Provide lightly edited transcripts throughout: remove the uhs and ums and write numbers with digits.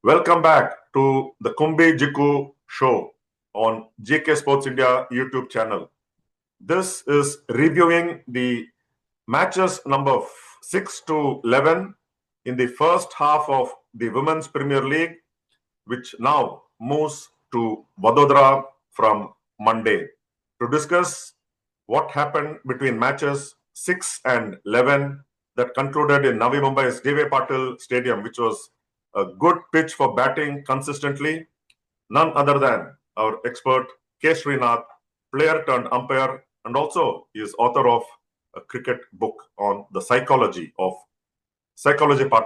Welcome back to the Kumbi Jiku show on JK Sports India YouTube channel. This is reviewing the matches number 6 to 11 in the first half of the Women's Premier League, which now moves to Vadodara from Monday. To discuss what happened between matches 6 and 11 that concluded in Navi Mumbai's DY Patil Stadium, which was a good pitch for batting consistently, none other than our expert K. Srinath, player-turned-umpire, and also he is author of a cricket book on the psychology part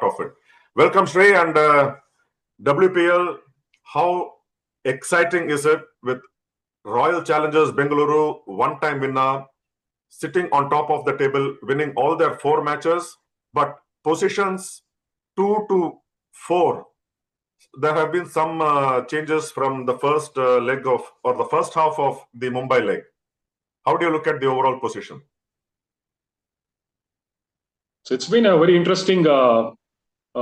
of it. Welcome, Sri, and WPL. How exciting is it with Royal Challengers Bengaluru, one-time winner, sitting on top of the table, winning all their 4 matches, but positions 2 to 4. There have been some changes from the first leg of, or the first half of the Mumbai leg. How do you look at the overall position? So it's been a very interesting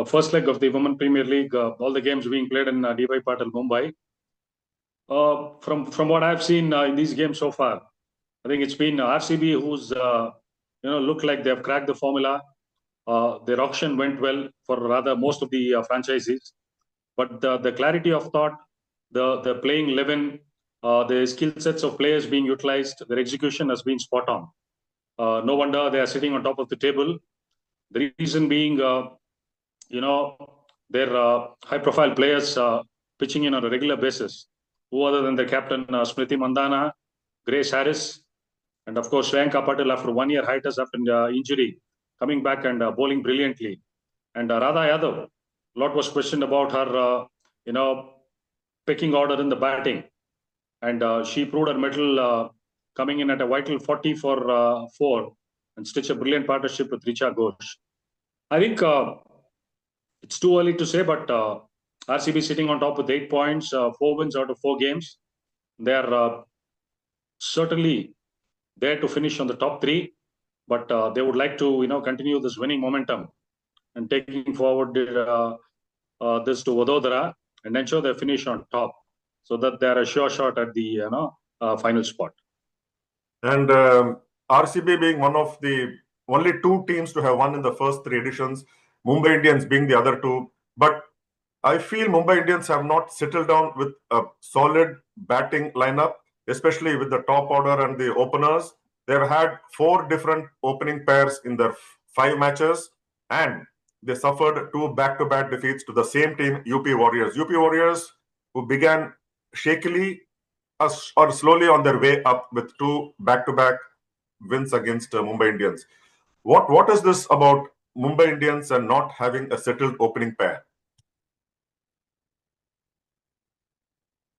first leg of the Women Premier League. All the games being played in DY Patil, Mumbai. From what I've seen in these games so far, I think it's been RCB who's look like they've cracked the formula. Their auction went well for rather most of the franchises, but the clarity of thought, the playing 11, the skill sets of players being utilized, their execution has been spot on. No wonder they are sitting on top of the table. The reason being, their high-profile players pitching in on a regular basis. Who other than their captain Smriti Mandhana, Grace Harris, and of course Srinath Patil after 1 year hiatus after injury, coming back and bowling brilliantly. And Radha Yadav, a lot was questioned about her, pecking order in the batting, and she proved her mettle, coming in at a vital 40 for 4, and stitch a brilliant partnership with Richa Ghosh. I think it's too early to say, but RCB sitting on top with 8 points, 4 wins out of 4 games. They are certainly there to finish on the top 3, but they would like to, continue this winning momentum and taking forward this to Vadodara and ensure they finish on top, so that they are a sure shot at the final spot. And RCB being one of the only 2 teams to have won in the first 3 editions, Mumbai Indians being the other 2. But I feel Mumbai Indians have not settled down with a solid batting lineup, especially with the top order and the openers. They've had 4 different opening pairs in their 5 matches, and they suffered 2 back-to-back defeats to the same team, UP Warriorz. UP Warriorz, who began shakily or slowly on their way up with 2 back-to-back wins against Mumbai Indians. What is this about Mumbai Indians and not having a settled opening pair?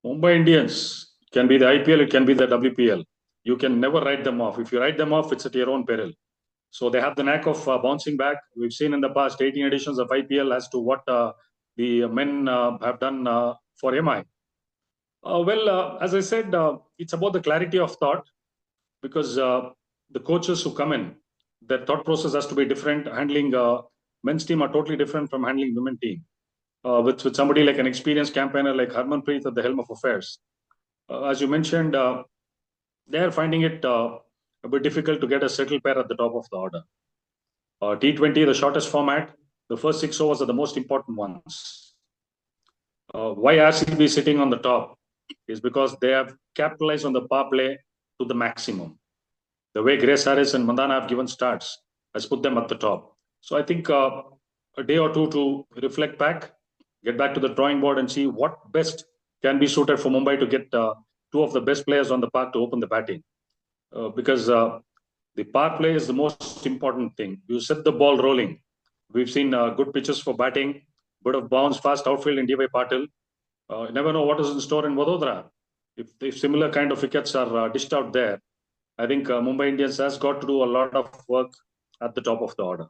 Mumbai Indians can be the IPL, it can be the WPL. You can never write them off. If you write them off, it's at your own peril. So they have the knack of bouncing back. We've seen in the past 18 editions of IPL as to what the men have done for MI. As I said, it's about the clarity of thought, because the coaches who come in, their thought process has to be different. Handling men's team are totally different from handling women team. With somebody like an experienced campaigner like Harmanpreet at the helm of affairs. As you mentioned, they are finding it a bit difficult to get a settled pair at the top of the order. T20, the shortest format, the first 6 overs are the most important ones. Why RCB is sitting on the top is because they have capitalized on the power play to the maximum. The way Grace Harris and Mandhana have given starts has put them at the top. So I think a day or 2 to reflect back, get back to the drawing board and see what best can be suited for Mumbai to get 2 of the best players on the park to open the batting. Because the power play is the most important thing. You set the ball rolling. We've seen good pitches for batting, bit of bounce, fast outfield in DY Patil. You never know what is in store in Vadodara. If similar kind of wickets are dished out there, I think Mumbai Indians has got to do a lot of work at the top of the order.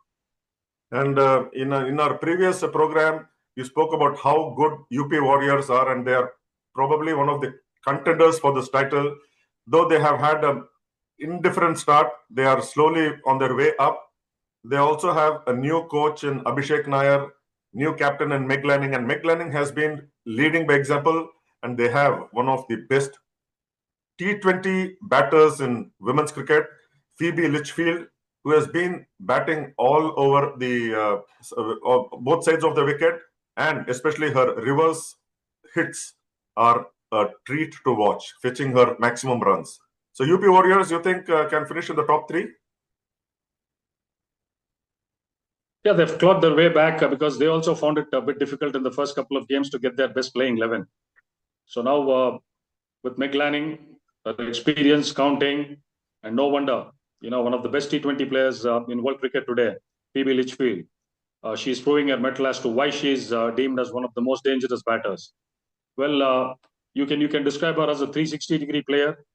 And in our previous program, you spoke about how good UP Warriorz are, and they are probably one of the contenders for this title. Though they have had an indifferent start, they are slowly on their way up. They also have a new coach in Abhishek Nair, new captain in Meg Lanning, and Meg Lanning has been leading by example, and they have one of the best T20 batters in women's cricket, Phoebe Litchfield, who has been batting all over the both sides of the wicket, and especially her reverse hits are a treat to watch, fetching her maximum runs. So UP Warriors, you think can finish in the top three? Yeah, they've clawed their way back because they also found it a bit difficult in the first couple of games to get their best playing 11. So now with Meg Lanning, her experience counting, and no wonder, one of the best T20 players in world cricket today, Phoebe Litchfield. She's proving her mettle as to why she's deemed as one of the most dangerous batters. Well, you can describe her as a 360-degree player.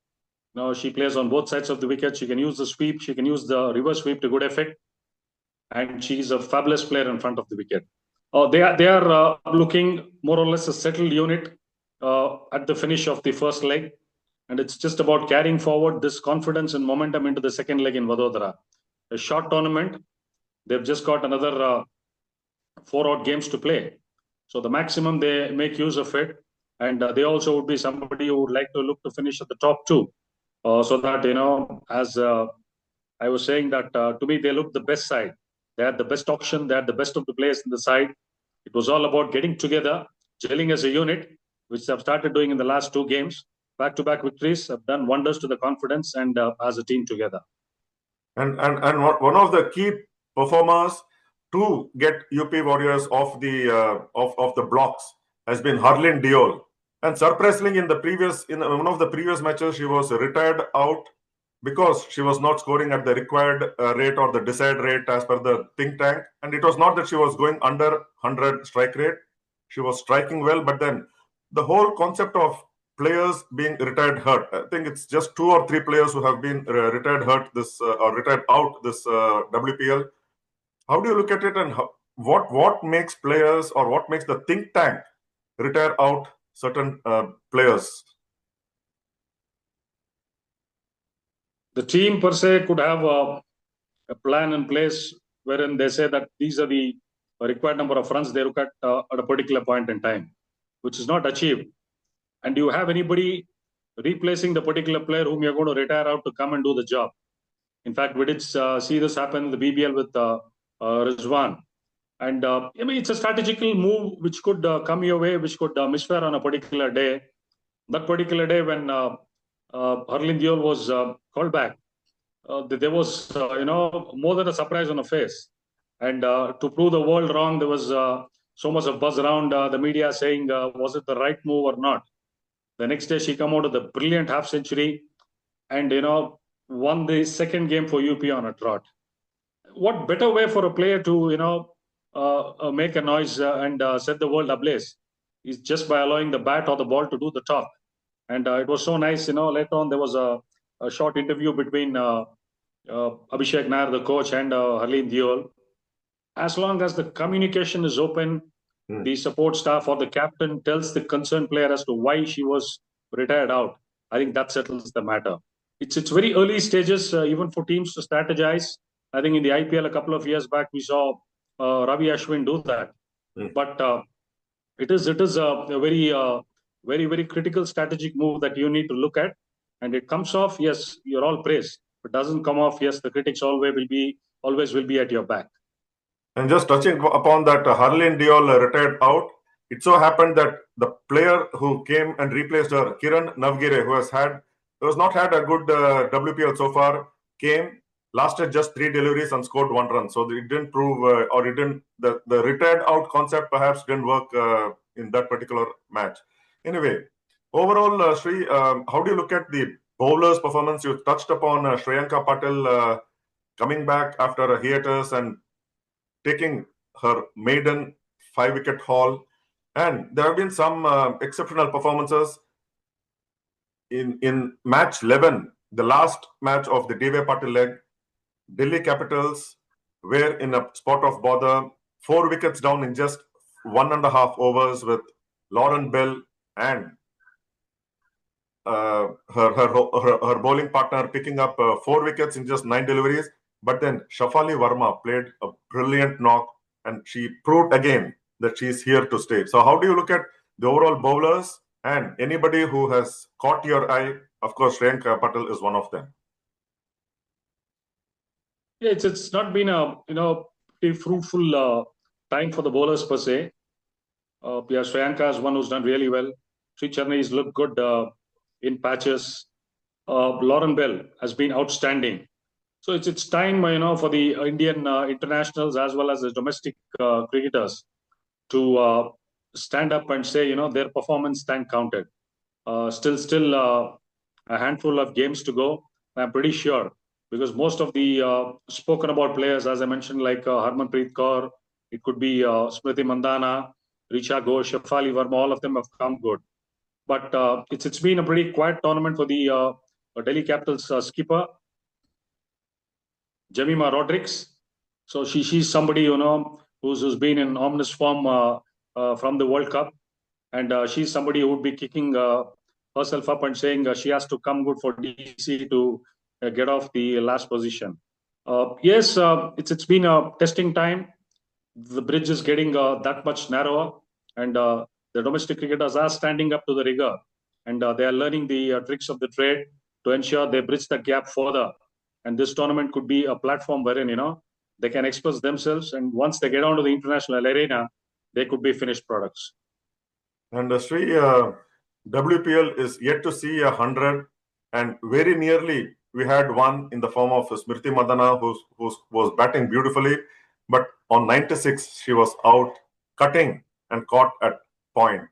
Now she plays on both sides of the wicket. She can use the sweep. She can use the reverse sweep to good effect. And she's a fabulous player in front of the wicket. They are looking more or less a settled unit at the finish of the first leg. And it's just about carrying forward this confidence and momentum into the second leg in Vadodara. A short tournament. They've just got another 4 odd games to play. So the maximum they make use of it. And they also would be somebody who would like to look to finish at the top 2. So that, as I was saying that to me, they look the best side. They had the best auction. They had the best of the players in the side. It was all about getting together, gelling as a unit, which they've started doing in the last 2 games. Back-to-back victories have done wonders to the confidence and as a team together. And one of the key performers to get UP Warriors off the blocks has been Harleen Deol. And surprisingly, in one of the previous matches, she was retired out because she was not scoring at the required rate or the desired rate as per the think tank. And it was not that she was going under 100 strike rate. She was striking well, but then the whole concept of players being retired hurt. I think it's just 2 or 3 players who have been retired hurt or retired out this WPL. How do you look at it, and what makes players, or what makes the think tank retire out certain players? The team per se could have a plan in place wherein they say that these are the required number of runs they look at a particular point in time, which is not achieved. And do you have anybody replacing the particular player whom you're going to retire out to come and do the job? In fact, we did see this happen in the BBL with Rizwan. And it's a strategical move which could come your way, which could misfire on a particular day. That particular day when Harleen Deol was called back, there was, more than a surprise on her face. And to prove the world wrong, there was so much of buzz around the media saying, was it the right move or not? The next day, she come out with a brilliant half century and, won the second game for UP on a trot. What better way for a player to, make a noise and set the world ablaze is just by allowing the bat or the ball to do the talk. And it was so nice, later on there was a short interview between Abhishek Nair, the coach, and Harleen Deol. As long as the communication is open, the support staff or the captain tells the concerned player as to why she was retired out, I think that settles the matter. It's very early stages, even for teams to strategize. I think in the IPL a couple of years back, we saw Ravi Ashwin do that. But it is a very, very critical strategic move that you need to look at. And it comes off, yes, you're all praised. If it doesn't come off, yes, the critics always will be at your back. And just touching upon that, Harleen Deol retired out. It so happened that the player who came and replaced her, Kiran Navgire, who has not had a good WPL so far, lasted just 3 deliveries and scored 1 run. So it didn't prove, the retired out concept perhaps didn't work in that particular match. Anyway, overall, Sri, how do you look at the bowlers' performance? You touched upon Shriyanka Patil coming back after a hiatus and taking her maiden 5-wicket haul. And there have been some exceptional performances in match 11, the last match of the DY Patil leg. Delhi Capitals were in a spot of bother, 4 wickets down in just 1.5 overs, with Lauren Bell and her bowling partner picking up 4 wickets in just 9 deliveries. But then Shafali Verma played a brilliant knock, and she proved again that she's here to stay. So how do you look at the overall bowlers and anybody who has caught your eye? Of course, Srinath Patil is one of them. Yeah, it's not been a pretty fruitful time for the bowlers per se. Sriyanka is one who's done really well. Sri Chennai's looked good in patches. Lauren Bell has been outstanding. So it's time for the Indian internationals as well as the domestic cricketers to stand up and say their performance stand counted. Still a handful of games to go. I'm pretty sure because most of the spoken about players, as I mentioned, like Harmanpreet Kaur, it could be Smriti Mandhana, Richa Ghosh, Shafali Verma, all of them have come good. But it's been a pretty quiet tournament for the Delhi Capitals skipper, Jemima Rodrigues. So she's somebody who's been in ominous form from the World Cup, and she's somebody who would be kicking herself up and saying she has to come good for DC to get off the last position. Yes, it's been a testing time. The bridge is getting that much narrower, and the domestic cricketers are standing up to the rigor, and they are learning the tricks of the trade to ensure they bridge the gap further. And this tournament could be a platform wherein they can express themselves, and once they get onto the international arena, they could be finished products. And Sri, WPL is yet to see 100, and very nearly we had one in the form of Smriti Mandhana, who was batting beautifully, but on 96 she was out cutting and caught at point.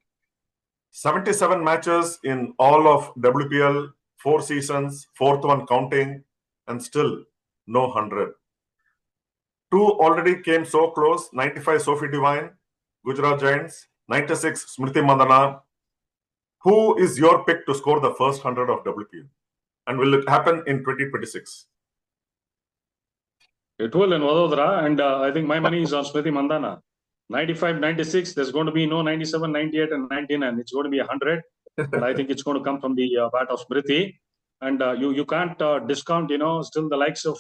77 matches in all of WPL, 4 seasons, 4th one counting, and still no 100. 2 already came so close, 95 Sophie Devine, Gujarat Giants, 96 Smriti Mandhana. Who is your pick to score the first 100 of WPL? And will it happen in 2026? It will in Vadodara, and I think my money is on Smriti Mandhana. 95, 96, there's going to be no 97, 98, and 99. It's going to be 100. And I think it's going to come from the bat of Smriti. And you can't discount, still the likes of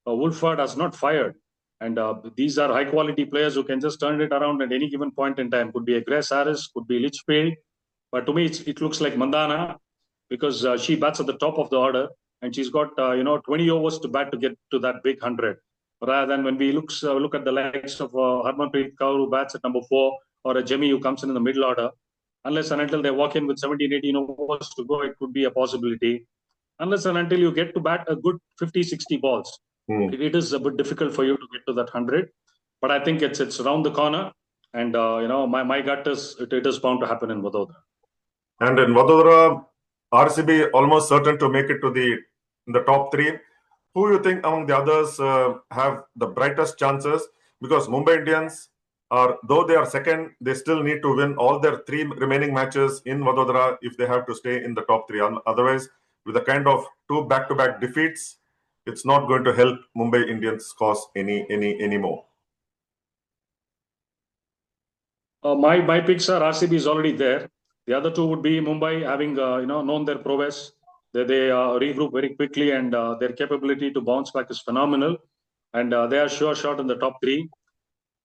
Wolford has not fired. And these are high-quality players who can just turn it around at any given point in time. Could be a Grace Harris, could be Litchfield. But to me, it looks like Mandhana because she bats at the top of the order. And she's got 20 overs to bat to get to that big 100. Rather than when we look at the likes of Harmanpreet Kaur who bats at number 4 or a Jemmy who comes in the middle order, unless and until they walk in with 17, 18 overs to go, it could be a possibility. Unless and until you get to bat a good 50, 60 balls, it is a bit difficult for you to get to that 100. But I think it's around the corner, and my gut is it is bound to happen in Vadodara. And in Vadodara, RCB almost certain to make it to the top 3. Who you think among the others have the brightest chances? Because Mumbai Indians though they are second, they still need to win all their 3 remaining matches in Vadodara if they have to stay in the top 3. Otherwise, with the kind of 2 back-to-back defeats, it's not going to help Mumbai Indians cause any more. My picks are RCB is already there. The other 2 would be Mumbai having known their prowess. They regroup very quickly, and their capability to bounce back is phenomenal. And they are sure shot in the top 3.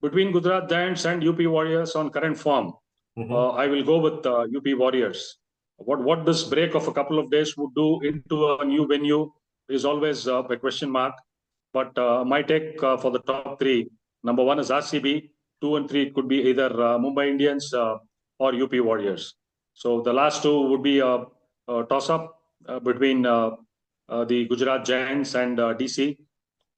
Between Gujarat Giants and UP Warriors on current form, I will go with UP Warriors. What this break of a couple of days would do into a new venue is always a question mark. But my take for the top 3, number 1 is RCB, 2 and 3 could be either Mumbai Indians or UP Warriors. So the last 2 would be a toss-up between the Gujarat Giants and DC,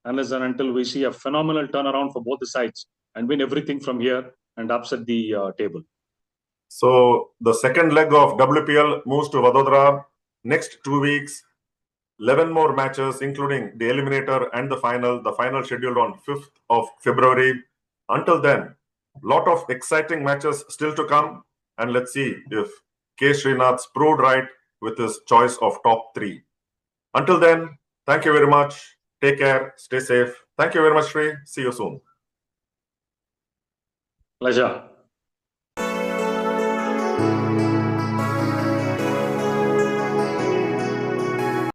unless and until we see a phenomenal turnaround for both the sides and win everything from here and upset the table. So the second leg of WPL moves to Vadodara next 2 weeks. 11 more matches, including the eliminator and the final scheduled on 5th of February. Until then, lot of exciting matches still to come. And let's see if K. Srinath's proved right with his choice of top 3. Until then, thank you very much. Take care. Stay safe. Thank you very much, Sri. See you soon. Pleasure.